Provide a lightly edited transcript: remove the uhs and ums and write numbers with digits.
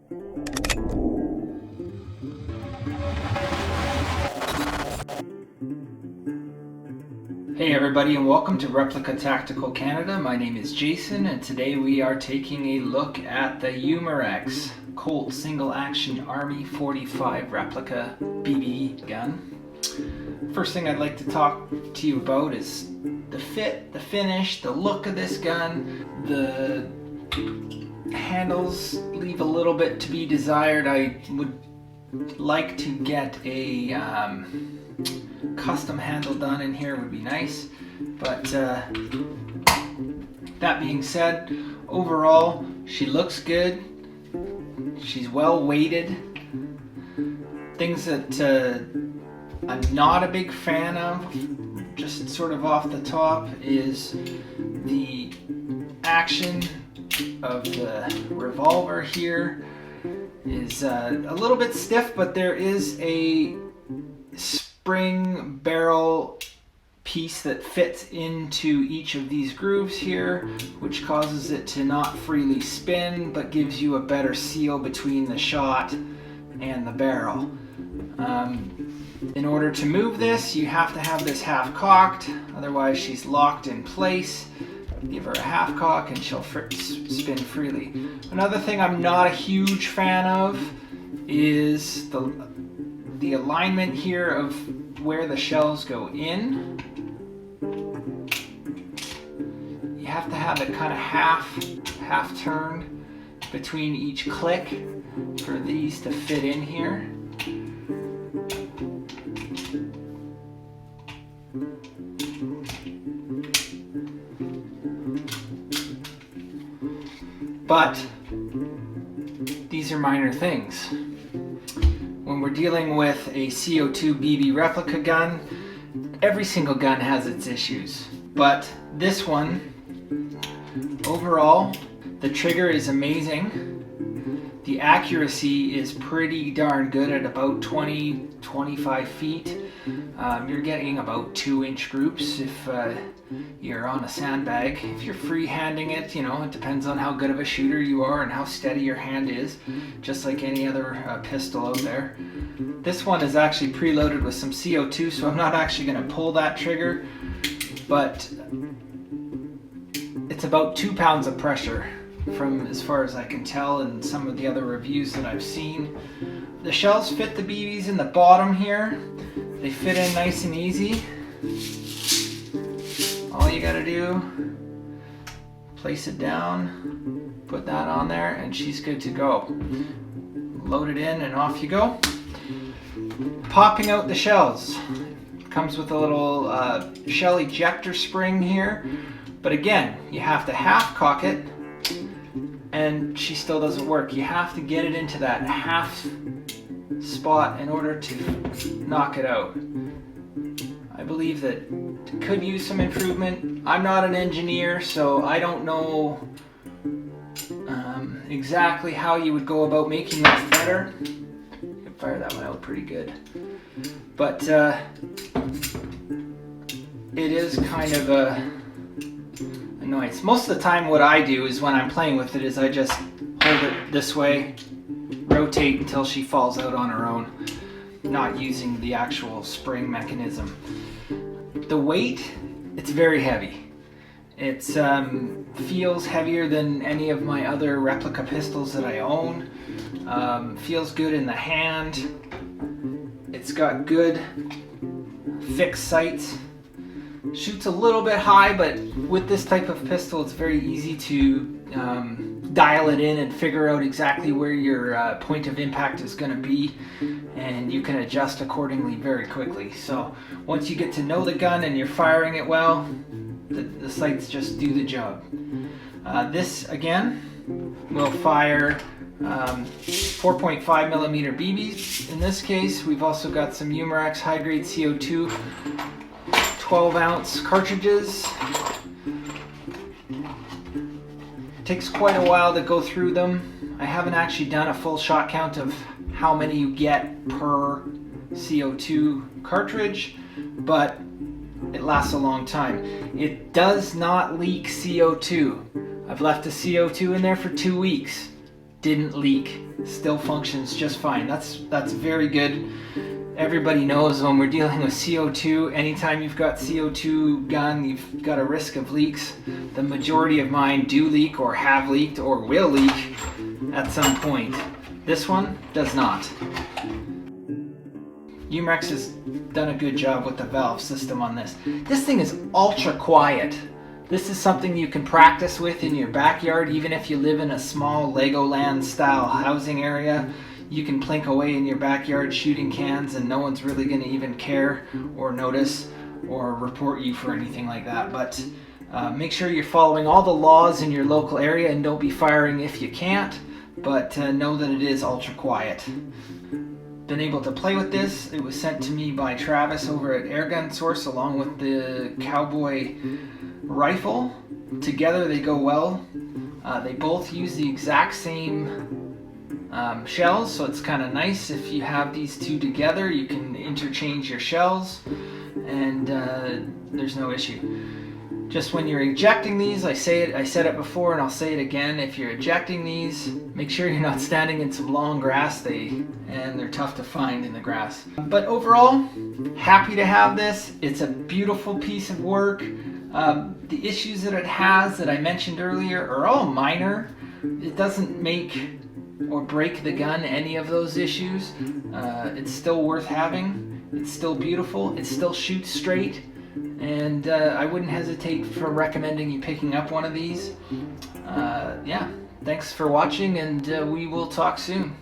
Hey everybody, and welcome to Replica Tactical Canada. My name is Jason, and today we are taking a look at the Umarex Colt Single Action Army 45 Replica BB gun. First thing I'd like to talk to you about is the fit, the finish, the look of this gun. The handles leave a little bit to be desired. I would like to get a custom handle done in here, would be nice, but that being said, overall she looks good. She's well weighted. Things that I'm not a big fan of, just sort of off the top, is the action of the revolver here is a little bit stiff, but there is a spring barrel piece that fits into each of these grooves here, which causes it to not freely spin, but gives you a better seal between the shot and the barrel. In order to move this, you have to have this half cocked, otherwise she's locked in place. Give her a half cock and she'll spin freely. Another thing I'm not a huge fan of is the alignment here of where the shells go in. You have to have it kind of half turned between each click for these to fit in here. But these are minor things. When we're dealing with a CO2 BB replica gun, every single gun has its issues. But this one, overall, the trigger is amazing. The accuracy is pretty darn good at about 20-25 feet. You're getting about 2-inch groups if you're on a sandbag. If you're free-handing it, you know, it depends on how good of a shooter you are and how steady your hand is, just like any other pistol out there. This one is actually preloaded with some CO2, so I'm not actually going to pull that trigger, but it's about 2 pounds of pressure from as far as I can tell in some of the other reviews that I've seen. The shells fit the BBs in the bottom here. They fit in nice and easy. All you gotta do, place it down, put that on there, and she's good to go. Load it in and off you go. Popping out the shells. Comes with a little shell ejector spring here, but again, you have to half cock it and she still doesn't work. You have to get it into that half spot in order to knock it out. I believe that it could use some improvement. I'm not an engineer, so I don't know exactly how you would go about making this better. You can fire that one out pretty good. But it is kind of a annoyance. Most of the time what I do is when I'm playing with it is I just hold it this way, rotate until she falls out on her own, not using the actual spring mechanism. The weight, it's very heavy. It feels heavier than any of my other replica pistols that I own. Feels good in the hand. It's got good fixed sights. Shoots a little bit high, but with this type of pistol it's very easy to dial it in and figure out exactly where your point of impact is going to be, and you can adjust accordingly very quickly. So once you get to know the gun and you're firing it well, the sights just do the job. This again will fire 4.5 millimeter BBs. In this case we've also got some Umarex high grade CO2 12-ounce cartridges. Takes quite a while to go through them. I haven't actually done a full shot count of how many you get per CO2 cartridge, but it lasts a long time. It does not leak CO2. I've left the CO2 in there for 2 weeks. didn't leak, still functions just fine. That's very good. Everybody knows when we're dealing with CO2, anytime you've got CO2 gun, you've got a risk of leaks. The majority of mine do leak or have leaked or will leak at some point. This one does not. Umarex has done a good job with the valve system on this. This thing is ultra quiet. This is something you can practice with in your backyard, even if you live in a small Legoland style housing area. You can plink away in your backyard shooting cans and no one's really going to even care or notice or report you for anything like that. But make sure you're following all the laws in your local area and don't be firing if you can't. But know that it is ultra quiet. Been able to play with this. It was sent to me by Travis over at Airgun Source along with the Cowboy rifle. Together they go well. They both use the exact same shells, so it's kind of nice if you have these two together. You can interchange your shells and there's no issue. Just when you're ejecting these, I said it before and I'll say it again, if you're ejecting these, make sure you're not standing in some long grass, they're tough to find in the grass. But overall, happy to have this. It's a beautiful piece of work. The issues that it has that I mentioned earlier are all minor. It doesn't make or break the gun, any of those issues. It's still worth having. It's still beautiful. It still shoots straight. And I wouldn't hesitate for recommending you picking up one of these. Yeah, thanks for watching and we will talk soon.